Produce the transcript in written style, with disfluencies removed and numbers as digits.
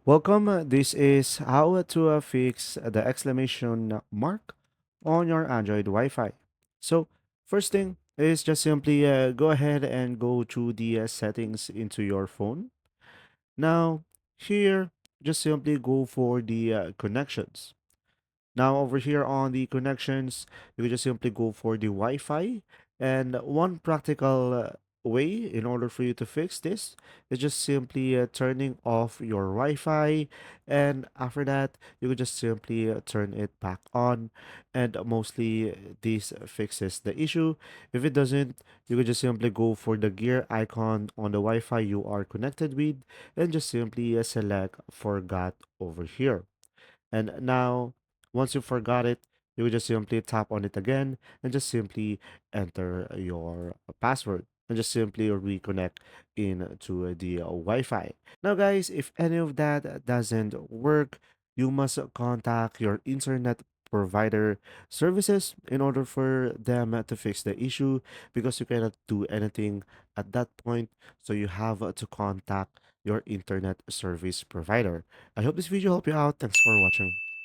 Welcome. This is how to fix the exclamation mark on your Android Wi-Fi. So, first thing is just simply go ahead and go to the settings into your phone. Now, here, just simply go for the connections. Now over here on the connections, you can just simply go for the Wi-Fi. And one practical way in order for you to fix this is just simply turning off your Wi-Fi. And after that, you can just simply turn it back on. And mostly this fixes the issue. If it doesn't, you can just simply go for the gear icon on the Wi-Fi you are connected with and just simply select forgot over here. And now, once you forgot it, you will just simply tap on it again and just simply enter your password and just simply reconnect into the Wi-Fi. Now, guys, if any of that doesn't work, you must contact your internet provider services in order for them to fix the issue because you cannot do anything at that point. So you have to contact your internet service provider. I hope this video helped you out. Thanks for watching.